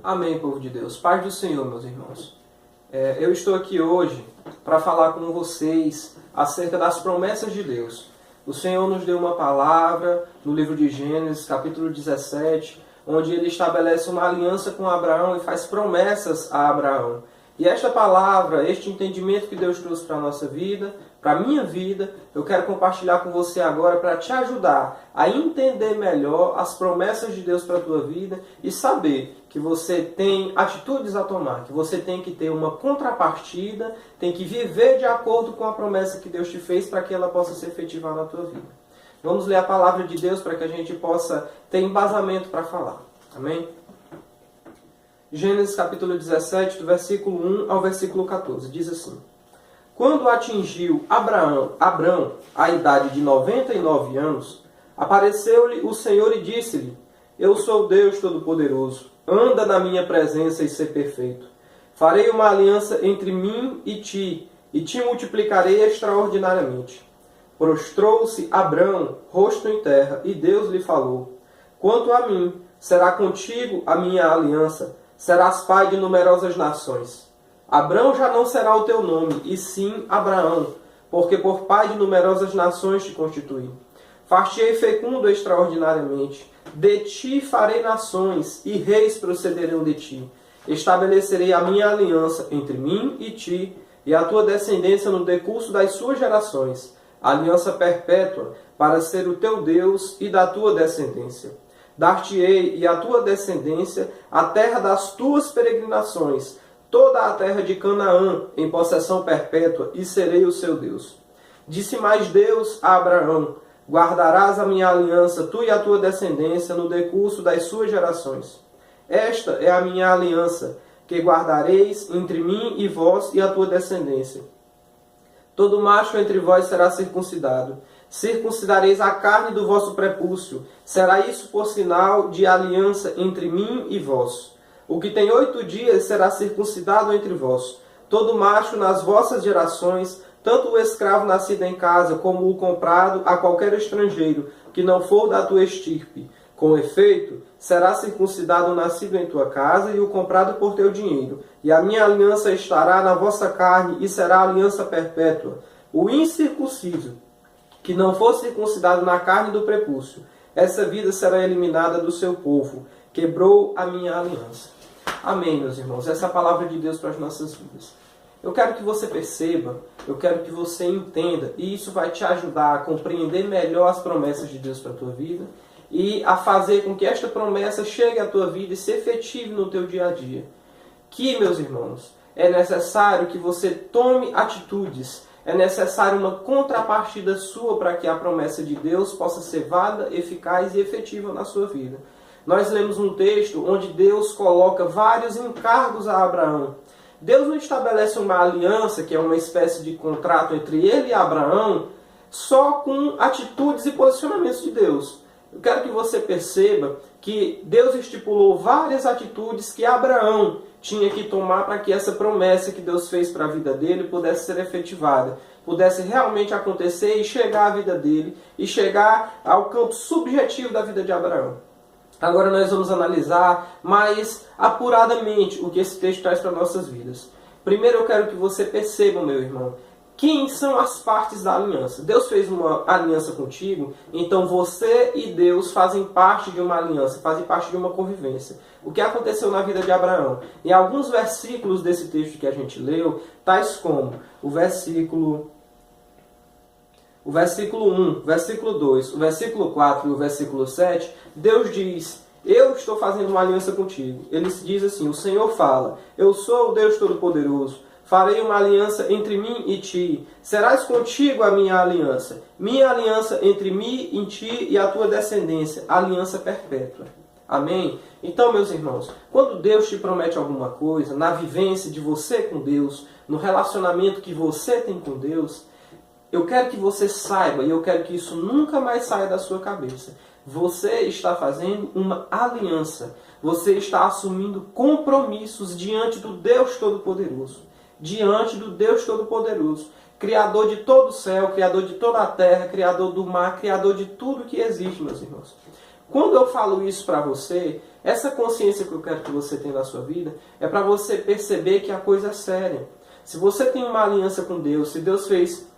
Amém, povo de Deus. Paz do Senhor, meus irmãos. Eu estou aqui hoje para falar com vocês acerca das promessas de Deus. O Senhor nos deu uma palavra no livro de Gênesis, capítulo 17, onde Ele estabelece uma aliança com Abraão e faz promessas a Abraão. E esta palavra, este entendimento que Deus trouxe para a nossa vida, para a minha vida, eu quero compartilhar com você agora para te ajudar a entender melhor as promessas de Deus para a tua vida e saber que você tem atitudes a tomar, que você tem que ter uma contrapartida, tem que viver de acordo com a promessa que Deus te fez para que ela possa ser efetivada na tua vida. Vamos ler a palavra de Deus para que a gente possa ter embasamento para falar. Amém? Gênesis capítulo 17, do versículo 1 ao versículo 14, diz assim: Quando atingiu Abrão a idade de 99 anos, apareceu-lhe o Senhor e disse-lhe: Eu sou Deus Todo-Poderoso, anda na minha presença e ser perfeito. Farei uma aliança entre mim e te multiplicarei extraordinariamente. Prostrou-se Abrão, rosto em terra, e Deus lhe falou: Quanto a mim, será contigo a minha aliança, serás pai de numerosas nações. Abrão já não será o teu nome, e sim Abraão, porque por pai de numerosas nações te constituí. Far-te-ei fecundo extraordinariamente. De ti farei nações, e reis procederão de ti. Estabelecerei a minha aliança entre mim e ti, e a tua descendência no decurso das suas gerações, aliança perpétua, para ser o teu Deus e da tua descendência. Dar-te-ei e a tua descendência a terra das tuas peregrinações, toda a terra de Canaã, em possessão perpétua, e serei o seu Deus. Disse mais Deus a Abraão: Guardarás a minha aliança, tu e a tua descendência, no decurso das suas gerações. Esta é a minha aliança, que guardareis entre mim e vós e a tua descendência. Todo macho entre vós será circuncidado. Circuncidareis a carne do vosso prepúcio. Será isso por sinal de aliança entre mim e vós. O que tem 8 dias será circuncidado entre vós. Todo macho nas vossas gerações, tanto o escravo nascido em casa como o comprado a qualquer estrangeiro, que não for da tua estirpe. Com efeito, será circuncidado o nascido em tua casa e o comprado por teu dinheiro. E a minha aliança estará na vossa carne e será aliança perpétua. O incircunciso, que não for circuncidado na carne do prepúcio, essa vida será eliminada do seu povo. Quebrou a minha aliança. Amém, meus irmãos. Essa é a palavra de Deus para as nossas vidas. Eu quero que você perceba, eu quero que você entenda, e isso vai te ajudar a compreender melhor as promessas de Deus para a tua vida e a fazer com que esta promessa chegue à tua vida e se efetive no teu dia a dia. Que, meus irmãos, é necessário que você tome atitudes, é necessário uma contrapartida sua para que a promessa de Deus possa ser válida, eficaz e efetiva na sua vida. Nós lemos um texto onde Deus coloca vários encargos a Abraão. Deus não estabelece uma aliança, que é uma espécie de contrato entre ele e Abraão, só com atitudes e posicionamentos de Deus. Eu quero que você perceba que Deus estipulou várias atitudes que Abraão tinha que tomar para que essa promessa que Deus fez para a vida dele pudesse ser efetivada, pudesse realmente acontecer e chegar à vida dele e chegar ao campo subjetivo da vida de Abraão. Agora nós vamos analisar mais apuradamente o que esse texto traz para nossas vidas. Primeiro eu quero que você perceba, meu irmão, quem são as partes da aliança. Deus fez uma aliança contigo, então você e Deus fazem parte de uma aliança, fazem parte de uma convivência. O que aconteceu na vida de Abraão? Em alguns versículos desse texto que a gente leu, tais como o versículo 1, versículo 2, o versículo 4 e o versículo 7, Deus diz: Eu estou fazendo uma aliança contigo. Ele diz assim, o Senhor fala: Eu sou o Deus Todo-Poderoso. Farei uma aliança entre mim e ti. Serás contigo a minha aliança. Minha aliança entre mim e ti e a tua descendência. Aliança perpétua. Amém? Então, meus irmãos, quando Deus te promete alguma coisa, na vivência de você com Deus, no relacionamento que você tem com Deus, eu quero que você saiba, e eu quero que isso nunca mais saia da sua cabeça. Você está fazendo uma aliança. Você está assumindo compromissos diante do Deus Todo-Poderoso. Diante do Deus Todo-Poderoso, Criador de todo o céu, Criador de toda a terra, Criador do mar, Criador de tudo que existe, meus irmãos. Quando eu falo isso para você, Essa consciência que eu quero que você tenha na sua vida é para você perceber que a coisa é séria. Se você tem uma aliança com Deus, se Deus fez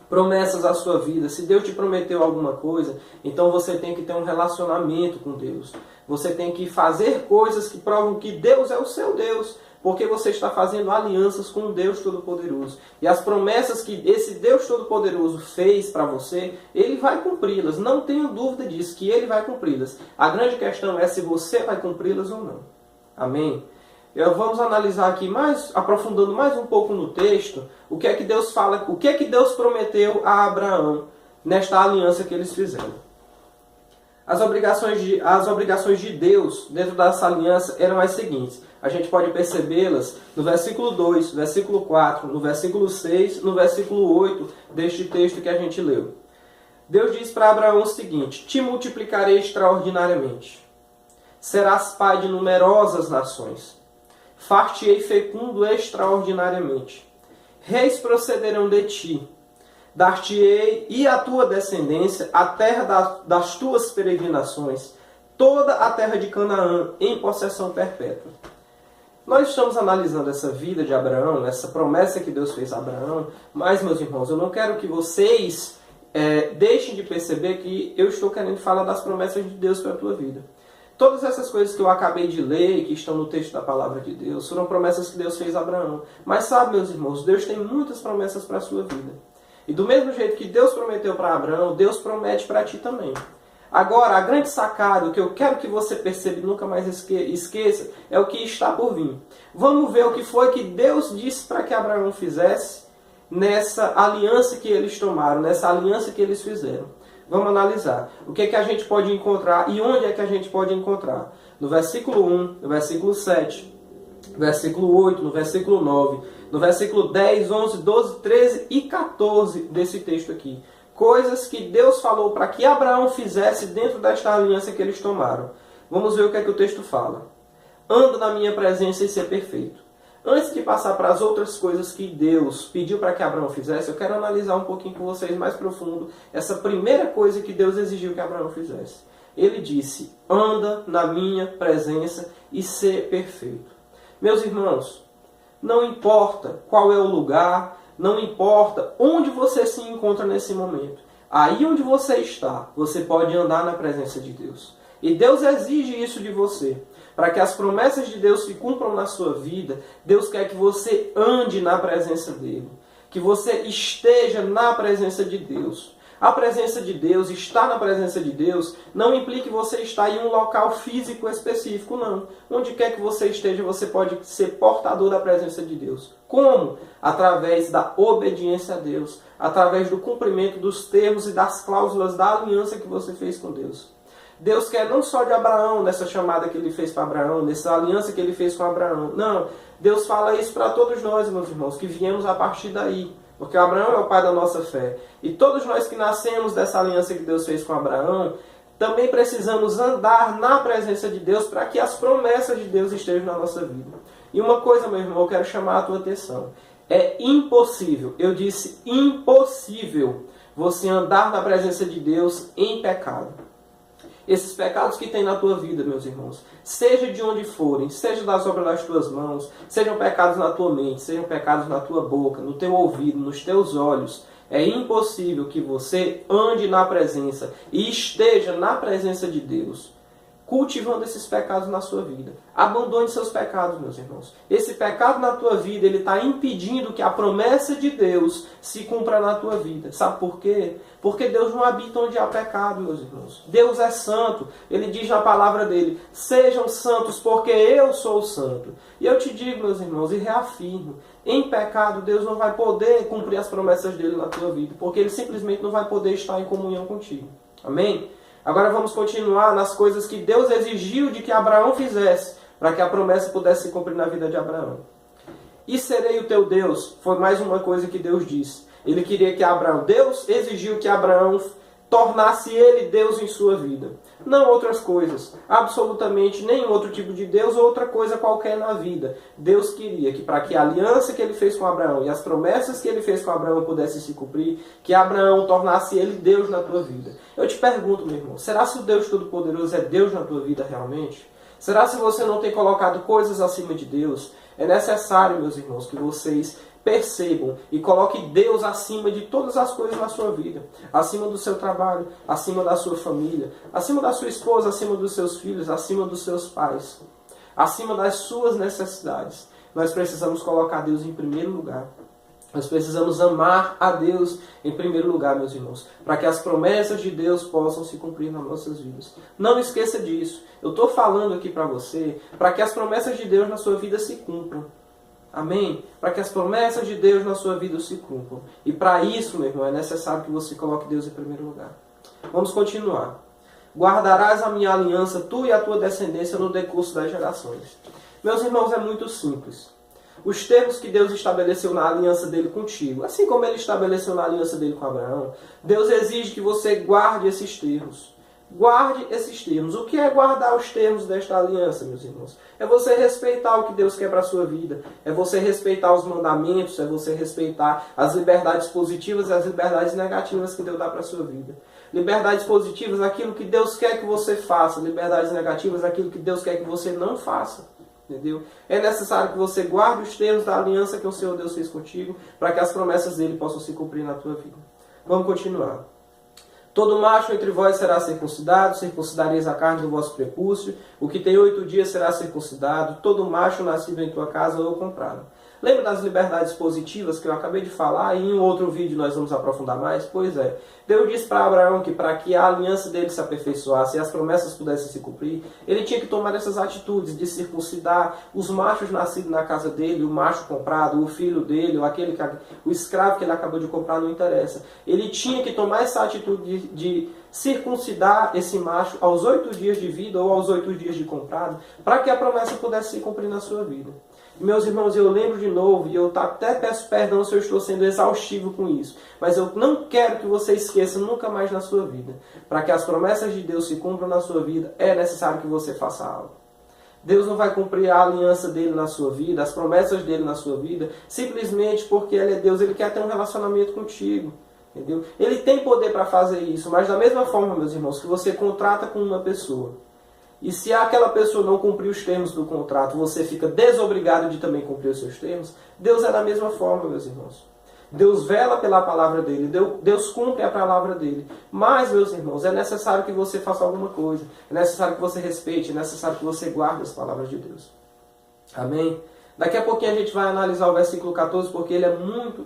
promessas à sua vida, se Deus te prometeu alguma coisa, então você tem que ter um relacionamento com Deus. Você tem que fazer coisas que provam que Deus é o seu Deus, porque você está fazendo alianças com o Deus Todo-Poderoso. E as promessas que esse Deus Todo-Poderoso fez para você, Ele vai cumpri-las. Não tenha dúvida disso, que Ele vai cumpri-las. A grande questão é se você vai cumpri-las ou não. Amém? Vamos analisar aqui, aprofundando mais um pouco no texto, o que é que Deus fala, o que é que Deus prometeu a Abraão nesta aliança que eles fizeram. As obrigações de Deus dentro dessa aliança eram as seguintes. A gente pode percebê-las no versículo 2, versículo 4, no versículo 6, no versículo 8 deste texto que a gente leu. Deus diz para Abraão o seguinte: te multiplicarei extraordinariamente. Serás pai de numerosas nações. Far-te-ei fecundo extraordinariamente. Reis procederão de ti. Dar-te-ei e a tua descendência a terra das tuas peregrinações, toda a terra de Canaã em possessão perpétua. Nós estamos analisando essa vida de Abraão, essa promessa que Deus fez a Abraão, mas, meus irmãos, eu não quero que vocês deixem de perceber que eu estou querendo falar das promessas de Deus para a tua vida. Todas essas coisas que eu acabei de ler, que estão no texto da palavra de Deus, foram promessas que Deus fez a Abraão. Mas sabe, meus irmãos, Deus tem muitas promessas para a sua vida. E do mesmo jeito que Deus prometeu para Abraão, Deus promete para ti também. Agora, a grande sacada, o que eu quero que você perceba e nunca mais esqueça, é o que está por vir. Vamos ver o que foi que Deus disse para que Abraão fizesse nessa aliança que eles tomaram, nessa aliança que eles fizeram. Vamos analisar. O que é que a gente pode encontrar e onde é que a gente pode encontrar? No versículo 1, no versículo 7, no versículo 8, no versículo 9, no versículo 10, 11, 12, 13 e 14 desse texto aqui. Coisas que Deus falou para que Abraão fizesse dentro desta aliança que eles tomaram. Vamos ver o que é que o texto fala. Anda na minha presença e ser perfeito. Antes de passar para as outras coisas que Deus pediu para que Abraão fizesse, eu quero analisar um pouquinho com vocês mais profundo essa primeira coisa que Deus exigiu que Abraão fizesse. Ele disse: anda na minha presença e ser perfeito. Meus irmãos, não importa qual é o lugar, não importa onde você se encontra nesse momento. Aí onde você está, você pode andar na presença de Deus. E Deus exige isso de você. Para que as promessas de Deus se cumpram na sua vida, Deus quer que você ande na presença dEle. Que você esteja na presença de Deus. A presença de Deus, estar na presença de Deus, não implica você estar em um local físico específico, não. Onde quer que você esteja, você pode ser portador da presença de Deus. Como? Através da obediência a Deus. Através do cumprimento dos termos e das cláusulas da aliança que você fez com Deus. Deus quer não só de Abraão, nessa chamada que Ele fez para Abraão, nessa aliança que Ele fez com Abraão. Não, Deus fala isso para todos nós, meus irmãos, que viemos a partir daí. Porque Abraão é o pai da nossa fé. E todos nós que nascemos dessa aliança que Deus fez com Abraão, também precisamos andar na presença de Deus para que as promessas de Deus estejam na nossa vida. E uma coisa, meu irmão, eu quero chamar a tua atenção. É impossível, eu disse impossível, você andar na presença de Deus em pecado. Esses pecados que tem na tua vida, meus irmãos, seja de onde forem, seja das obras das tuas mãos, sejam pecados na tua mente, sejam pecados na tua boca, no teu ouvido, nos teus olhos, é impossível que você ande na presença e esteja na presença de Deus, cultivando esses pecados na sua vida. Abandone seus pecados, meus irmãos. Esse pecado na tua vida, ele está impedindo que a promessa de Deus se cumpra na tua vida. Sabe por quê? Porque Deus não habita onde há pecado, meus irmãos. Deus é santo. Ele diz na palavra dele: sejam santos porque eu sou santo. E eu te digo, meus irmãos, e reafirmo, em pecado Deus não vai poder cumprir as promessas dele na tua vida, porque ele simplesmente não vai poder estar em comunhão contigo. Amém? Agora vamos continuar nas coisas que Deus exigiu de que Abraão fizesse, para que a promessa pudesse se cumprir na vida de Abraão. E serei o teu Deus, foi mais uma coisa que Deus disse. Ele queria que Abraão, Deus exigiu que Abraão tornasse ele Deus em sua vida. Não outras coisas, absolutamente nenhum outro tipo de Deus ou outra coisa qualquer na vida. Deus queria que para que a aliança que ele fez com Abraão e as promessas que ele fez com Abraão pudessem se cumprir, que Abraão tornasse ele Deus na tua vida. Eu te pergunto, meu irmão, será que o Deus Todo-Poderoso é Deus na tua vida realmente? Será se você não tem colocado coisas acima de Deus? É necessário, meus irmãos, que vocês percebam e coloquem Deus acima de todas as coisas na sua vida. Acima do seu trabalho, acima da sua família, acima da sua esposa, acima dos seus filhos, acima dos seus pais, acima das suas necessidades. Nós precisamos colocar Deus em primeiro lugar. Nós precisamos amar a Deus em primeiro lugar, meus irmãos, para que as promessas de Deus possam se cumprir nas nossas vidas. Não esqueça disso. Eu estou falando aqui para você, para que as promessas de Deus na sua vida se cumpram. Amém? Para que as promessas de Deus na sua vida se cumpram. E para isso, meu irmão, é necessário que você coloque Deus em primeiro lugar. Vamos continuar. Guardarás a minha aliança, tu e a tua descendência, no decurso das gerações. Meus irmãos, é muito simples. Os termos que Deus estabeleceu na aliança dele contigo, assim como ele estabeleceu na aliança dele com Abraão, Deus exige que você guarde esses termos. Guarde esses termos. O que é guardar os termos desta aliança, meus irmãos? É você respeitar o que Deus quer para a sua vida. É você respeitar os mandamentos, é você respeitar as liberdades positivas e as liberdades negativas que Deus dá para a sua vida. Liberdades positivas, aquilo que Deus quer que você faça. Liberdades negativas, aquilo que Deus quer que você não faça. Entendeu? É necessário que você guarde os termos da aliança que o Senhor Deus fez contigo, para que as promessas dele possam se cumprir na tua vida. Vamos continuar. Todo macho entre vós será circuncidado, circuncidareis a carne do vosso prepúcio, o que tem 8 dias será circuncidado, todo macho nascido em tua casa ou comprado. Lembra das liberdades positivas que eu acabei de falar e em um outro vídeo nós vamos aprofundar mais? Pois é. Deus disse para Abraão que para que a aliança dele se aperfeiçoasse e as promessas pudessem se cumprir, ele tinha que tomar essas atitudes de circuncidar os machos nascidos na casa dele, o macho comprado, o filho dele, o escravo que ele acabou de comprar, não interessa. Ele tinha que tomar essa atitude de circuncidar esse macho aos 8 dias de vida ou aos 8 dias de comprado, para que a promessa pudesse se cumprir na sua vida. Meus irmãos, eu lembro de novo, e eu até peço perdão se eu estou sendo exaustivo com isso, mas eu não quero que você esqueça nunca mais na sua vida. Para que as promessas de Deus se cumpram na sua vida, é necessário que você faça algo. Deus não vai cumprir a aliança dele na sua vida, as promessas dele na sua vida, simplesmente porque ele é Deus, ele quer ter um relacionamento contigo. Entendeu? Ele tem poder para fazer isso, mas da mesma forma, meus irmãos, que você contrata com uma pessoa, e se aquela pessoa não cumprir os termos do contrato, você fica desobrigado de também cumprir os seus termos, Deus é da mesma forma, meus irmãos. Deus vela pela palavra dele, Deus cumpre a palavra dele. Mas, meus irmãos, é necessário que você faça alguma coisa, é necessário que você respeite, é necessário que você guarde as palavras de Deus. Amém? Daqui a pouquinho a gente vai analisar o versículo 14, porque ele é muito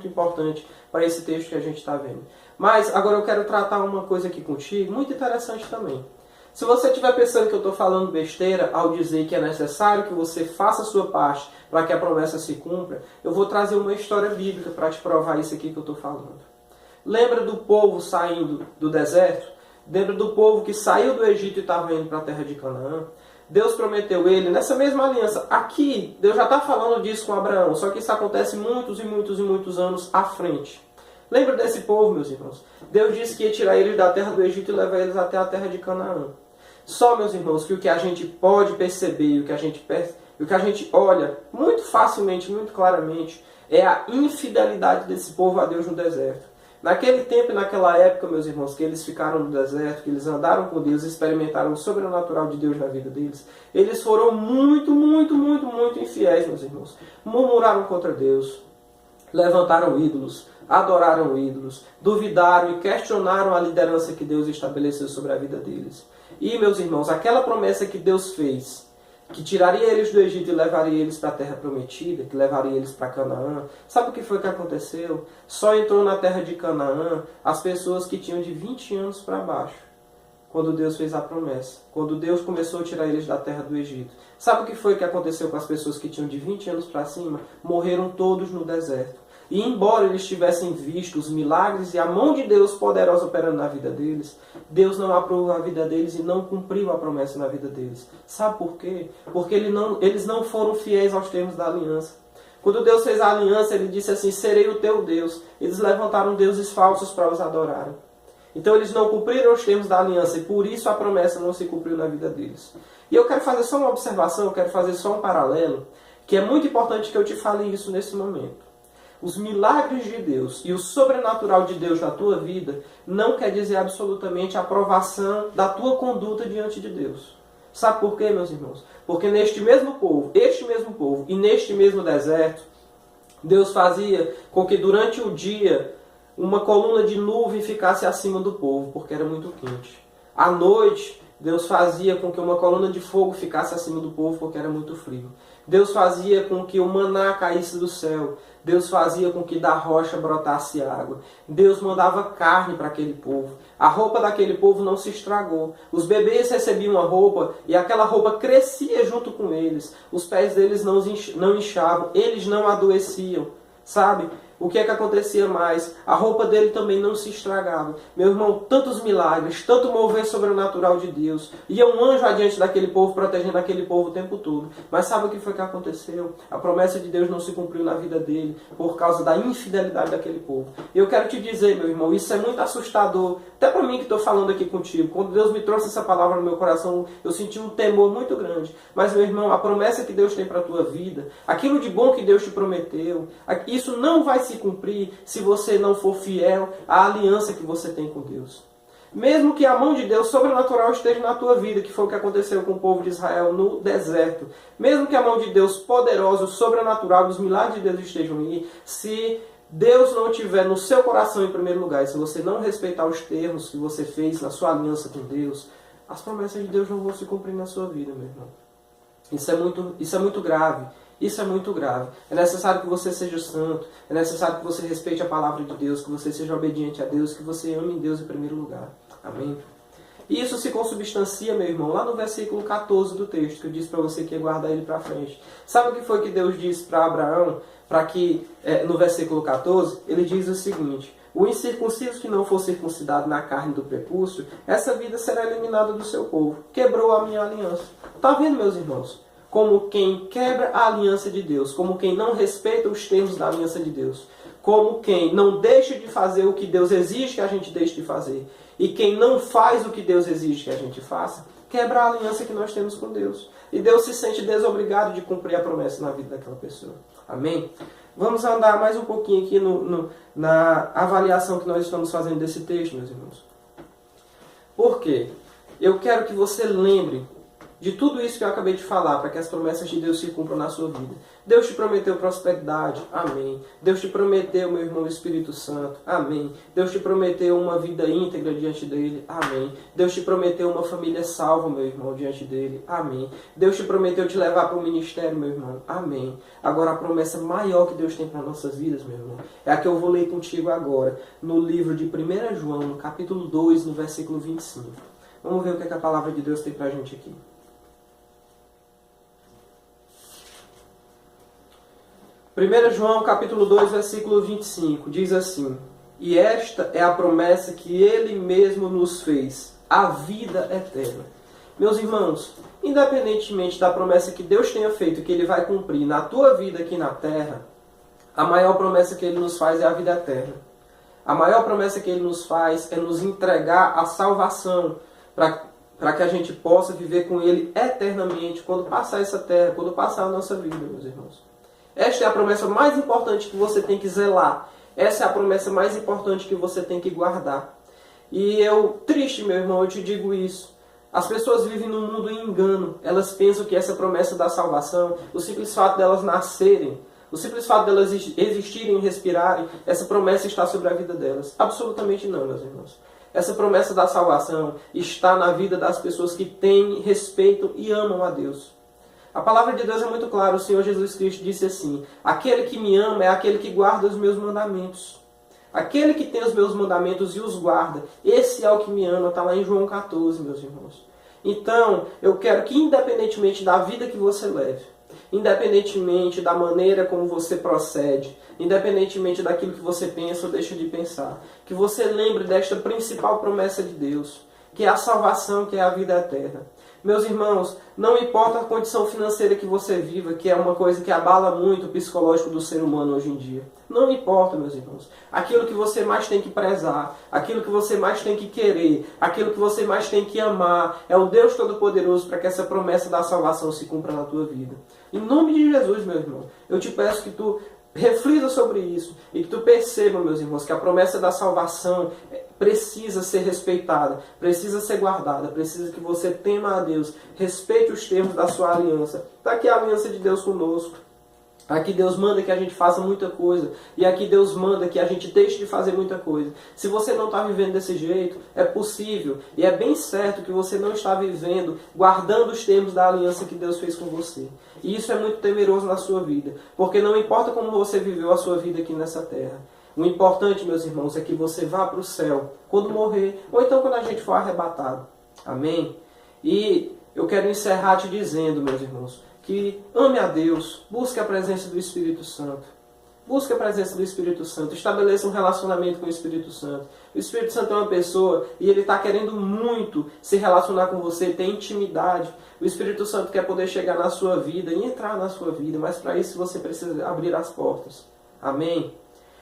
importante para esse texto que a gente está vendo. Mas agora eu quero tratar uma coisa aqui contigo, muito interessante também. Se você estiver pensando que eu estou falando besteira ao dizer que é necessário que você faça a sua parte para que a promessa se cumpra, eu vou trazer uma história bíblica para te provar isso aqui que eu estou falando. Lembra do povo saindo do deserto? Lembra do povo que saiu do Egito e estava indo para a terra de Canaã? Deus prometeu ele, nessa mesma aliança. Aqui, Deus já está falando disso com Abraão, só que isso acontece muitos anos à frente. Lembra desse povo, meus irmãos? Deus disse que ia tirar eles da terra do Egito e levar eles até a terra de Canaã. Só, meus irmãos, que o que a gente pode perceber, o que a gente olha muito facilmente, muito claramente, é a infidelidade desse povo a Deus no deserto. Naquele tempo e naquela época, meus irmãos, que eles ficaram no deserto, que eles andaram com Deus, experimentaram o sobrenatural de Deus na vida deles, eles foram muito infiéis, meus irmãos. Murmuraram contra Deus, levantaram ídolos, adoraram ídolos, duvidaram e questionaram a liderança que Deus estabeleceu sobre a vida deles. E, meus irmãos, aquela promessa que Deus fez, que tiraria eles do Egito e levaria eles para a terra prometida, que levaria eles para Canaã, sabe o que foi que aconteceu? Só entrou na terra de Canaã as pessoas que tinham de 20 anos para baixo, quando Deus fez a promessa, quando Deus começou a tirar eles da terra do Egito. Sabe o que foi que aconteceu com as pessoas que tinham de 20 anos para cima? Morreram todos no deserto. E embora eles tivessem visto os milagres e a mão de Deus poderosa operando na vida deles, Deus não aprovou a vida deles e não cumpriu a promessa na vida deles. Sabe por quê? Porque eles não foram fiéis aos termos da aliança. Quando Deus fez a aliança, ele disse assim: serei o teu Deus. Eles levantaram deuses falsos para os adorarem. Então eles não cumpriram os termos da aliança e por isso a promessa não se cumpriu na vida deles. E eu quero fazer só uma observação, eu quero fazer só um paralelo, que é muito importante que eu te fale isso nesse momento. Os milagres de Deus e o sobrenatural de Deus na tua vida não quer dizer absolutamente a aprovação da tua conduta diante de Deus. Sabe por quê, meus irmãos? Porque neste mesmo povo, este mesmo povo e neste mesmo deserto, Deus fazia com que durante o dia uma coluna de nuvem ficasse acima do povo, porque era muito quente. À noite, Deus fazia com que uma coluna de fogo ficasse acima do povo, porque era muito frio. Deus fazia com que o maná caísse do céu. Deus fazia com que da rocha brotasse água. Deus mandava carne para aquele povo. A roupa daquele povo não se estragou. Os bebês recebiam a roupa e aquela roupa crescia junto com eles. Os pés deles não inchavam, eles não adoeciam. Sabe? O que é que acontecia mais? A roupa dele também não se estragava. Meu irmão, tantos milagres, tanto mover sobrenatural de Deus. Ia um anjo adiante daquele povo, protegendo aquele povo o tempo todo. Mas sabe o que foi que aconteceu? A promessa de Deus não se cumpriu na vida dele por causa da infidelidade daquele povo. E eu quero te dizer, meu irmão, isso é muito assustador. Até para mim que estou falando aqui contigo. Quando Deus me trouxe essa palavra no meu coração, eu senti um temor muito grande. Mas, meu irmão, a promessa que Deus tem para a tua vida, aquilo de bom que Deus te prometeu, isso não vai se cumprir se você não for fiel à aliança que você tem com Deus. Mesmo que a mão de Deus sobrenatural esteja na tua vida, que foi o que aconteceu com o povo de Israel no deserto, mesmo que a mão de Deus poderosa, sobrenatural, os milagres de Deus estejam aí, se Deus não estiver no seu coração em primeiro lugar, e se você não respeitar os termos que você fez na sua aliança com Deus, as promessas de Deus não vão se cumprir na sua vida, meu irmão. Isso é muito grave. Isso é muito grave. É necessário que você seja santo. É necessário que você respeite a palavra de Deus, que você seja obediente a Deus, que você ame Deus em primeiro lugar. Amém? E isso se consubstancia, meu irmão, lá no versículo 14 do texto, que eu disse para você que ia guardar ele para frente. Sabe o que foi que Deus disse para Abraão? Para que, no versículo 14, ele diz o seguinte: o incircunciso que não for circuncidado na carne do prepúcio, essa vida será eliminada do seu povo. Quebrou a minha aliança. Está vendo, meus irmãos? Como quem quebra a aliança de Deus, como quem não respeita os termos da aliança de Deus, como quem não deixa de fazer o que Deus exige que a gente deixe de fazer, e quem não faz o que Deus exige que a gente faça, quebra a aliança que nós temos com Deus. E Deus se sente desobrigado de cumprir a promessa na vida daquela pessoa. Amém? Vamos andar mais um pouquinho aqui na avaliação que nós estamos fazendo desse texto, meus irmãos. Por quê? Eu quero que você lembre de tudo isso que eu acabei de falar, para que as promessas de Deus se cumpram na sua vida. Deus te prometeu prosperidade, amém. Deus te prometeu, meu irmão, o Espírito Santo, amém. Deus te prometeu uma vida íntegra diante dele, amém. Deus te prometeu uma família salva, meu irmão, diante dele, amém. Deus te prometeu te levar para o ministério, meu irmão, amém. Agora, a promessa maior que Deus tem para nossas vidas, meu irmão, é a que eu vou ler contigo agora, no livro de 1 João, no capítulo 2, no versículo 25. Vamos ver o que a palavra de Deus tem para a gente aqui. 1 João capítulo 2, versículo 25, diz assim: e esta é a promessa que Ele mesmo nos fez, a vida eterna. Meus irmãos, independentemente da promessa que Deus tenha feito, que Ele vai cumprir na tua vida aqui na terra, a maior promessa que Ele nos faz é a vida eterna. A maior promessa que Ele nos faz é nos entregar a salvação, para que a gente possa viver com Ele eternamente, quando passar essa terra, quando passar a nossa vida, meus irmãos. Esta é a promessa mais importante que você tem que zelar. Essa é a promessa mais importante que você tem que guardar. E triste, meu irmão, eu te digo isso. As pessoas vivem num mundo em engano. Elas pensam que essa promessa da salvação, o simples fato delas nascerem, o simples fato delas existirem e respirarem, essa promessa está sobre a vida delas. Absolutamente não, meus irmãos. Essa promessa da salvação está na vida das pessoas que têm, respeitam e amam a Deus. A palavra de Deus é muito clara. O Senhor Jesus Cristo disse assim: aquele que me ama é aquele que guarda os meus mandamentos. Aquele que tem os meus mandamentos e os guarda, esse é o que me ama. Está lá em João 14, meus irmãos. Então, eu quero que, independentemente da vida que você leve, independentemente da maneira como você procede, independentemente daquilo que você pensa ou deixa de pensar, que você lembre desta principal promessa de Deus, que é a salvação, que é a vida eterna. Meus irmãos, não importa a condição financeira que você viva, que é uma coisa que abala muito o psicológico do ser humano hoje em dia. Não importa, meus irmãos. Aquilo que você mais tem que prezar, aquilo que você mais tem que querer, aquilo que você mais tem que amar, é o Deus Todo-Poderoso para que essa promessa da salvação se cumpra na tua vida. Em nome de Jesus, meu irmão, eu te peço que tu reflita sobre isso e que tu perceba, meus irmãos, que a promessa da salvação precisa ser respeitada, precisa ser guardada, precisa que você tema a Deus, respeite os termos da sua aliança. Está aqui a aliança de Deus conosco. Aqui Deus manda que a gente faça muita coisa. E aqui Deus manda que a gente deixe de fazer muita coisa. Se você não está vivendo desse jeito, é possível. E é bem certo que você não está vivendo guardando os termos da aliança que Deus fez com você. E isso é muito temeroso na sua vida. Porque não importa como você viveu a sua vida aqui nessa terra. O importante, meus irmãos, é que você vá para o céu quando morrer. Ou então quando a gente for arrebatado. Amém? E eu quero encerrar te dizendo, meus irmãos, que ame a Deus, busque a presença do Espírito Santo. Busque a presença do Espírito Santo, estabeleça um relacionamento com o Espírito Santo. O Espírito Santo é uma pessoa e ele está querendo muito se relacionar com você, ter intimidade. O Espírito Santo quer poder chegar na sua vida e entrar na sua vida, mas para isso você precisa abrir as portas. Amém?